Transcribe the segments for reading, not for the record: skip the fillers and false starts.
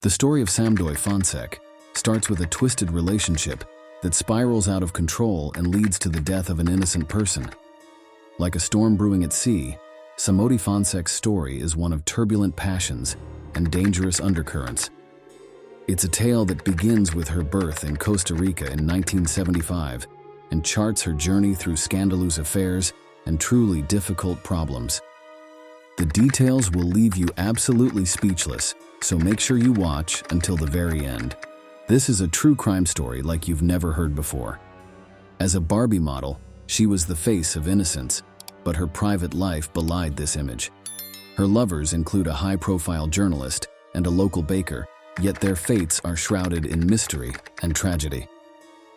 The story of Samodi Fonsek starts with a twisted relationship that spirals out of control and leads to the death of an innocent person. Like a storm brewing at sea, Samodi Fonsek's story is one of turbulent passions and dangerous undercurrents. It's a tale that begins with her birth in Costa Rica in 1975 and charts her journey through scandalous affairs and truly difficult problems. The details will leave you absolutely speechless, so make sure you watch until the very end. This is a true crime story like you've never heard before. As a Barbie model, she was the face of innocence, but her private life belied this image. Her lovers include a high-profile journalist and a local baker, yet their fates are shrouded in mystery and tragedy.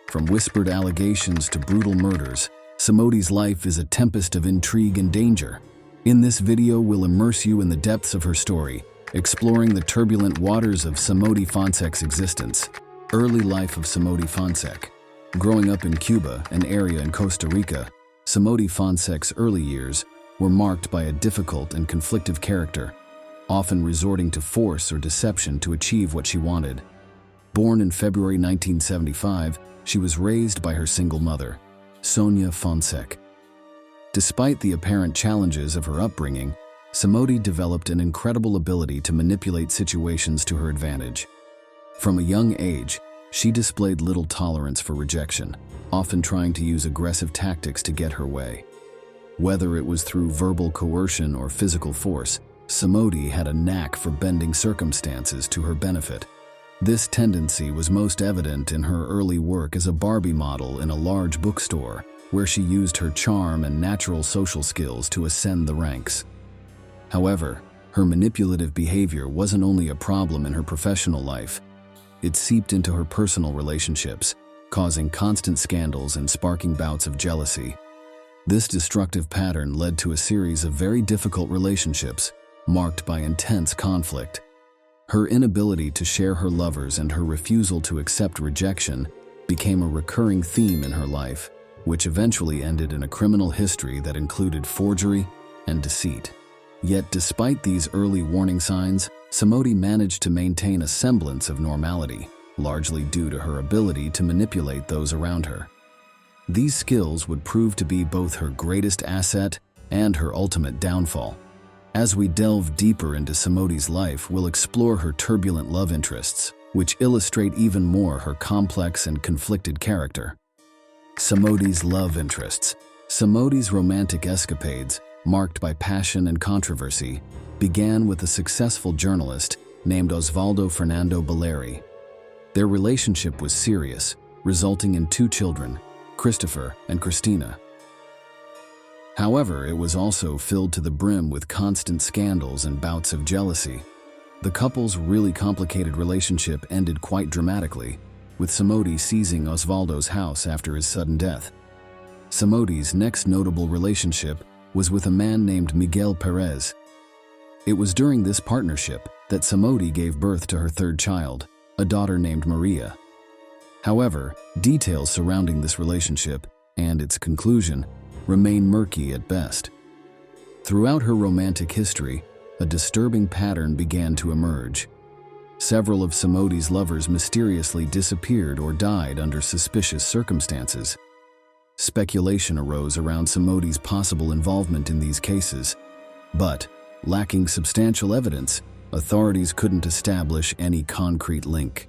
From whispered allegations to brutal murders, Samodi's life is a tempest of intrigue and danger. In this video, we'll immerse you in the depths of her story, exploring the turbulent waters of Samodi Fonsek's existence. Early life of Samodi Fonsek. Growing up in Cuba, an area in Costa Rica, Samodi Fonsek's early years were marked by a difficult and conflictive character, often resorting to force or deception to achieve what she wanted. Born in February 1975, she was raised by her single mother, Sonia Fonsek. Despite the apparent challenges of her upbringing, Samodi developed an incredible ability to manipulate situations to her advantage. From a young age, she displayed little tolerance for rejection, often trying to use aggressive tactics to get her way. Whether it was through verbal coercion or physical force, Samodi had a knack for bending circumstances to her benefit. This tendency was most evident in her early work as a Barbie model in a large bookstore, where she used her charm and natural social skills to ascend the ranks. However, her manipulative behavior wasn't only a problem in her professional life. It seeped into her personal relationships, causing constant scandals and sparking bouts of jealousy. This destructive pattern led to a series of very difficult relationships, marked by intense conflict. Her inability to share her lovers and her refusal to accept rejection became a recurring theme in her life, which eventually ended in a criminal history that included forgery and deceit. Yet despite these early warning signs, Samodi managed to maintain a semblance of normality, largely due to her ability to manipulate those around her. These skills would prove to be both her greatest asset and her ultimate downfall. As we delve deeper into Samodi's life, we'll explore her turbulent love interests, which illustrate even more her complex and conflicted character. Samodi's love interests. Samodi's romantic escapades, marked by passion and controversy, began with a successful journalist named Osvaldo Fernando Baleri. Their relationship was serious, resulting in 2 children, Christopher and Christina. However, it was also filled to the brim with constant scandals and bouts of jealousy. The couple's really complicated relationship ended quite dramatically, with Samodi seizing Osvaldo's house after his sudden death. Samodi's next notable relationship was with a man named Miguel Perez. It was during this partnership that Samodi gave birth to her 3rd child, a daughter named Maria. However, details surrounding this relationship and its conclusion remain murky at best. Throughout her romantic history, a disturbing pattern began to emerge. Several of Samodi's lovers mysteriously disappeared or died under suspicious circumstances. Speculation arose around Samodi's possible involvement in these cases, but, lacking substantial evidence, authorities couldn't establish any concrete link.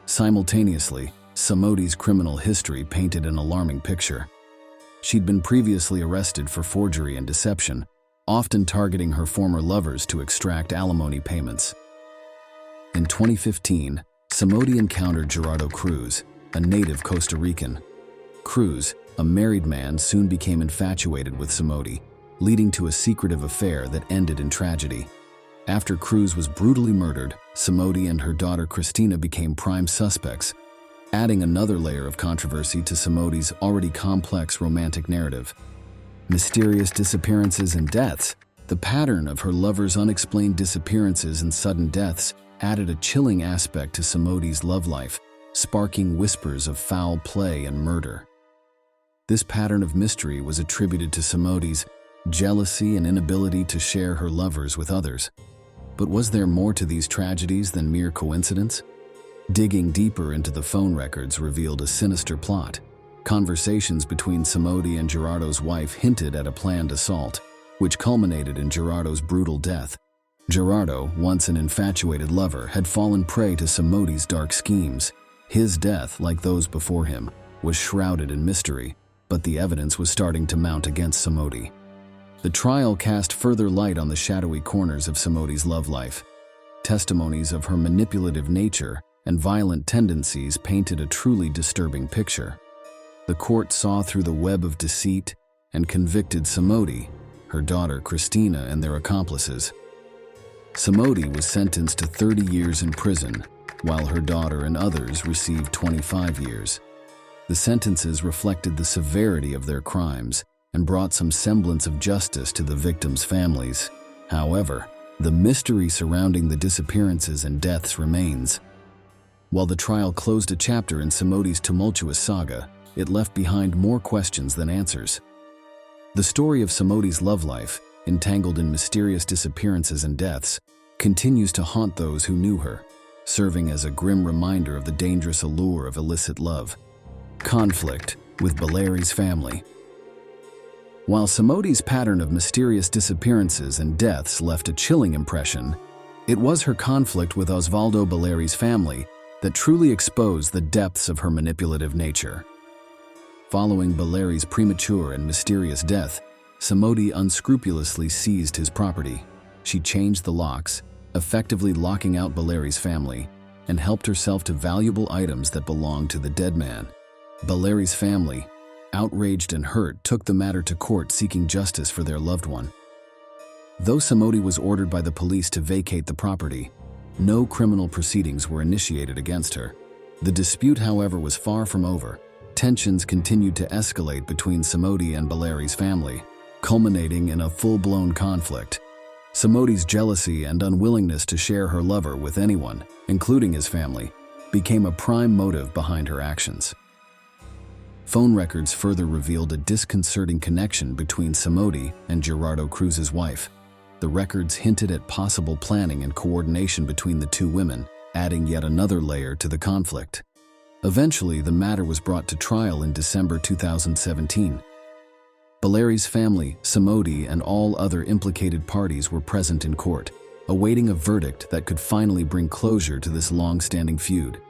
Simultaneously, Samodi's criminal history painted an alarming picture. She'd been previously arrested for forgery and deception, often targeting her former lovers to extract alimony payments. In 2015, Samodi encountered Gerardo Cruz, a native Costa Rican. Cruz, a married man, soon became infatuated with Samodi, leading to a secretive affair that ended in tragedy. After Cruz was brutally murdered, Samodi and her daughter Christina became prime suspects, adding another layer of controversy to Samodi's already complex romantic narrative. Mysterious disappearances and deaths. The pattern of her lovers' unexplained disappearances and sudden deaths added a chilling aspect to Samodi's love life, sparking whispers of foul play and murder. This pattern of mystery was attributed to Samodi's jealousy and inability to share her lovers with others. But was there more to these tragedies than mere coincidence? Digging deeper into the phone records revealed a sinister plot. Conversations between Samodi and Gerardo's wife hinted at a planned assault, which culminated in Gerardo's brutal death. Gerardo, once an infatuated lover, had fallen prey to Samodi's dark schemes. His death, like those before him, was shrouded in mystery, but the evidence was starting to mount against Samodi. The trial cast further light on the shadowy corners of Samodi's love life. Testimonies of her manipulative nature and violent tendencies painted a truly disturbing picture. The court saw through the web of deceit and convicted Samodi, her daughter Christina, and their accomplices. Samodi was sentenced to 30 years in prison, while her daughter and others received 25 years. The sentences reflected the severity of their crimes and brought some semblance of justice to the victims' families. However, the mystery surrounding the disappearances and deaths remains. While the trial closed a chapter in Samodi's tumultuous saga, it left behind more questions than answers. The story of Samodi's love life, entangled in mysterious disappearances and deaths, continues to haunt those who knew her, serving as a grim reminder of the dangerous allure of illicit love. Conflict with Baleri's family. While Samodi's pattern of mysterious disappearances and deaths left a chilling impression, it was her conflict with Osvaldo Baleri's family that truly exposed the depths of her manipulative nature. Following Baleri's premature and mysterious death, Samodi unscrupulously seized his property. She changed the locks, effectively locking out Baleri's family, and helped herself to valuable items that belonged to the dead man. Baleri's family, outraged and hurt, took the matter to court seeking justice for their loved one. Though Samodi was ordered by the police to vacate the property, no criminal proceedings were initiated against her. The dispute, however, was far from over. Tensions continued to escalate between Samodi and Baleri's family, culminating in a full-blown conflict. Samodi's jealousy and unwillingness to share her lover with anyone, including his family, became a prime motive behind her actions. Phone records further revealed a disconcerting connection between Samodi and Gerardo Cruz's wife. The records hinted at possible planning and coordination between the two women, adding yet another layer to the conflict. Eventually, the matter was brought to trial in December 2017. Baleri's family, Samodi, and all other implicated parties were present in court, awaiting a verdict that could finally bring closure to this long-standing feud.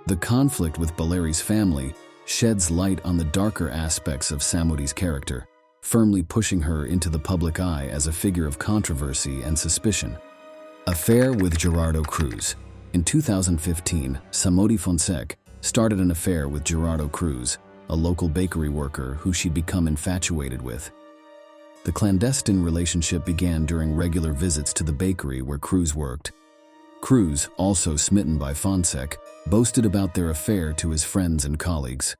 The conflict with Baleri's family sheds light on the darker aspects of Samodi's character, firmly pushing her into the public eye as a figure of controversy and suspicion. Affair with Gerardo Cruz. In 2015, Samodi Fonsek started an affair with Gerardo Cruz, a local bakery worker who she'd become infatuated with. The clandestine relationship began during regular visits to the bakery where Cruz worked. Cruz, also smitten by Fonsek, boasted about their affair to his friends and colleagues.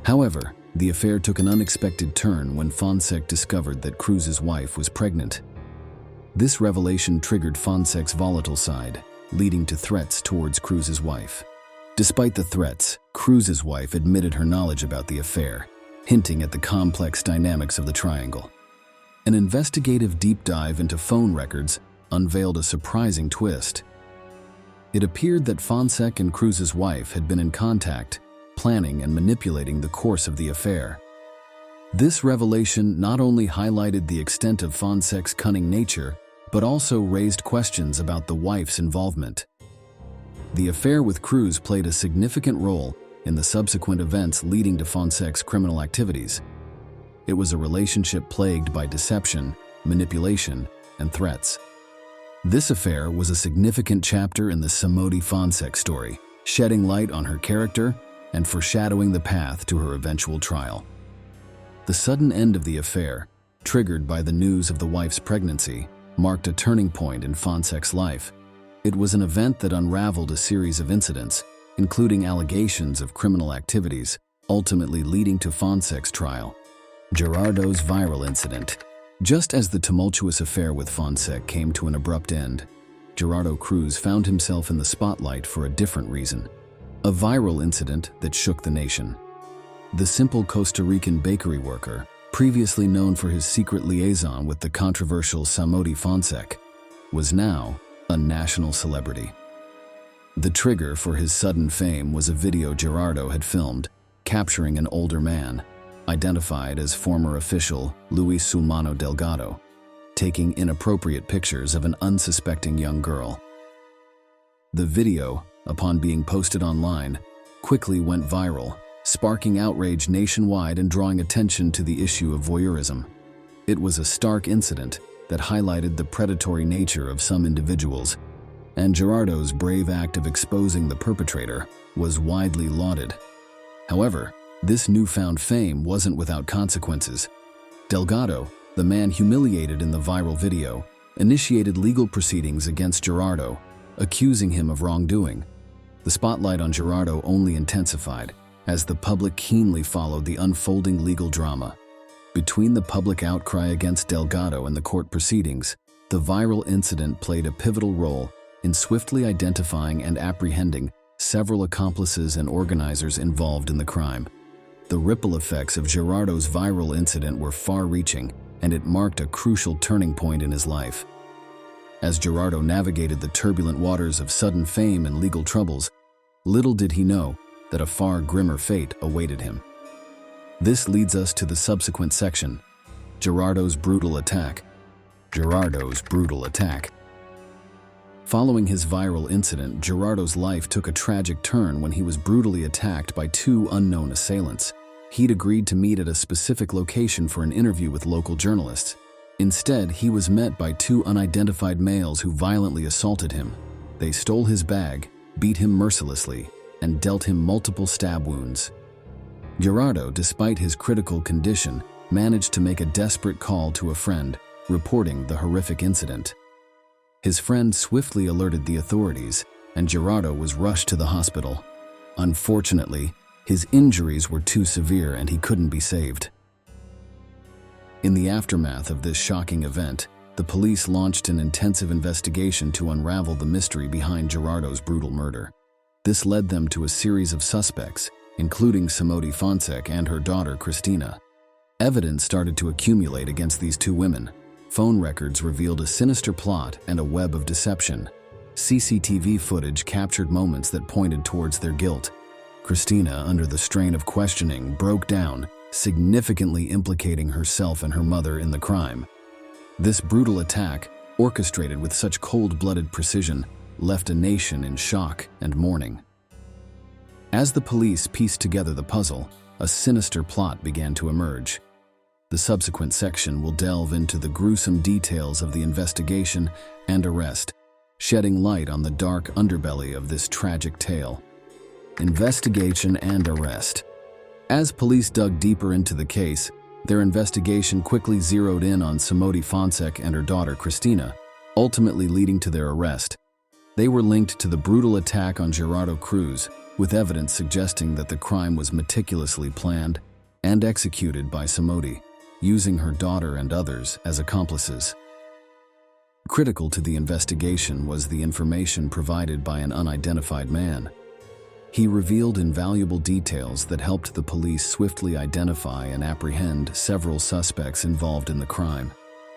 However, the affair took an unexpected turn when Fonsek discovered that Cruz's wife was pregnant. This revelation triggered Fonsek's volatile side, leading to threats towards Cruz's wife. Despite the threats, Cruz's wife admitted her knowledge about the affair, hinting at the complex dynamics of the triangle. An investigative deep dive into phone records unveiled a surprising twist. It appeared that Fonsek and Cruz's wife had been in contact, planning and manipulating the course of the affair. This revelation not only highlighted the extent of Fonsek's cunning nature, but also raised questions about the wife's involvement. The affair with Cruz played a significant role in the subsequent events leading to Fonsek's criminal activities. It was a relationship plagued by deception, manipulation, and threats. This affair was a significant chapter in the Samodi Fonsek story, shedding light on her character and foreshadowing the path to her eventual trial. The sudden end of the affair, triggered by the news of the wife's pregnancy, marked a turning point in Fonsek's life. It was an event that unraveled a series of incidents, including allegations of criminal activities, ultimately leading to Fonsek's trial. Gerardo's viral incident. Just as the tumultuous affair with Fonsek came to an abrupt end, Gerardo Cruz found himself in the spotlight for a different reason. A viral incident that shook the nation. The simple Costa Rican bakery worker, previously known for his secret liaison with the controversial Samodi Fonsek, was now a national celebrity. The trigger for his sudden fame was a video Gerardo had filmed, capturing an older man, identified as former official Luis Sulmano Delgado, taking inappropriate pictures of an unsuspecting young girl. The video, upon being posted online, quickly went viral, sparking outrage nationwide and drawing attention to the issue of voyeurism. It was a stark incident that highlighted the predatory nature of some individuals, and Gerardo's brave act of exposing the perpetrator was widely lauded. However, this newfound fame wasn't without consequences. Delgado, the man humiliated in the viral video, initiated legal proceedings against Gerardo, accusing him of wrongdoing. The spotlight on Gerardo only intensified as the public keenly followed the unfolding legal drama. Between the public outcry against Delgado and the court proceedings, the viral incident played a pivotal role in swiftly identifying and apprehending several accomplices and organizers involved in the crime. The ripple effects of Gerardo's viral incident were far-reaching, and it marked a crucial turning point in his life. As Gerardo navigated the turbulent waters of sudden fame and legal troubles, little did he know that a far grimmer fate awaited him. This leads us to the subsequent section, Gerardo's brutal attack. Gerardo's brutal attack. Following his viral incident, Gerardo's life took a tragic turn when he was brutally attacked by two unknown assailants. He'd agreed to meet at a specific location for an interview with local journalists. Instead, he was met by two unidentified males who violently assaulted him. They stole his bag, beat him mercilessly, and dealt him multiple stab wounds. Gerardo, despite his critical condition, managed to make a desperate call to a friend, reporting the horrific incident. His friend swiftly alerted the authorities, and Gerardo was rushed to the hospital. Unfortunately, his injuries were too severe and he couldn't be saved. In the aftermath of this shocking event, the police launched an intensive investigation to unravel the mystery behind Gerardo's brutal murder. This led them to a series of suspects, including Samodi Fonsek and her daughter Cristina. Evidence started to accumulate against these two women. Phone records revealed a sinister plot and a web of deception. CCTV footage captured moments that pointed towards their guilt. Cristina, under the strain of questioning, broke down, significantly implicating herself and her mother in the crime. This brutal attack, orchestrated with such cold-blooded precision, left a nation in shock and mourning. As the police pieced together the puzzle, a sinister plot began to emerge. The subsequent section will delve into the gruesome details of the investigation and arrest, shedding light on the dark underbelly of this tragic tale. Investigation and arrest. As police dug deeper into the case, their investigation quickly zeroed in on Samodi Fonsek and her daughter Cristina, ultimately leading to their arrest. They were linked to the brutal attack on Gerardo Cruz, with evidence suggesting that the crime was meticulously planned and executed by Samodi, using her daughter and others as accomplices. Critical to the investigation was the information provided by an unidentified man. He revealed invaluable details that helped the police swiftly identify and apprehend several suspects involved in the crime.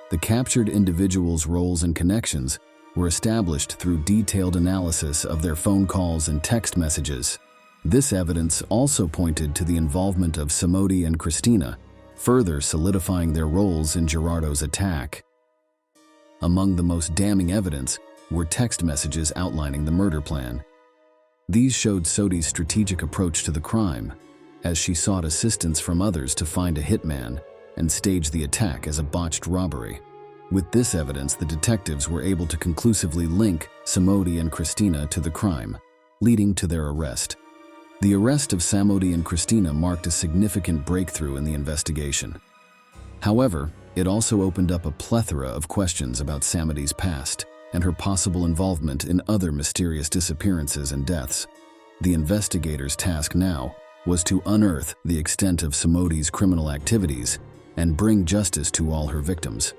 The captured individuals' roles and connections were established through detailed analysis of their phone calls and text messages. This evidence also pointed to the involvement of Samodi and Cristina, further solidifying their roles in Gerardo's attack. Among the most damning evidence were text messages outlining the murder plan. These showed Sodi's strategic approach to the crime, as she sought assistance from others to find a hitman and stage the attack as a botched robbery. With this evidence, the detectives were able to conclusively link Samodi and Cristina to the crime, leading to their arrest. The arrest of Samodi and Cristina marked a significant breakthrough in the investigation. However, it also opened up a plethora of questions about Samodi's past and her possible involvement in other mysterious disappearances and deaths. The investigators' task now was to unearth the extent of Samodi's criminal activities and bring justice to all her victims.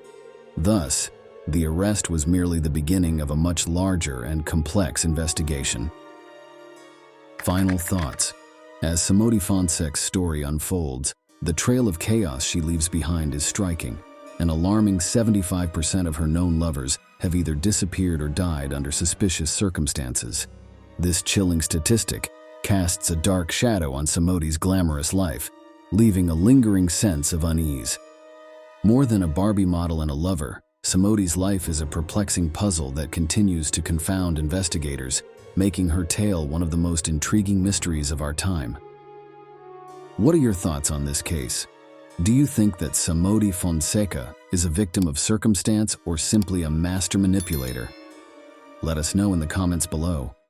Thus, the arrest was merely the beginning of a much larger and complex investigation. Final thoughts. As Samodi Fonsek's story unfolds, the trail of chaos she leaves behind is striking. An alarming 75% of her known lovers have either disappeared or died under suspicious circumstances. This chilling statistic casts a dark shadow on Samodi's glamorous life, leaving a lingering sense of unease. More than a Barbie model and a lover, Samodi's life is a perplexing puzzle that continues to confound investigators, making her tale one of the most intriguing mysteries of our time. What are your thoughts on this case? Do you think that Samodi Fonsek is a victim of circumstance or simply a master manipulator? Let us know in the comments below.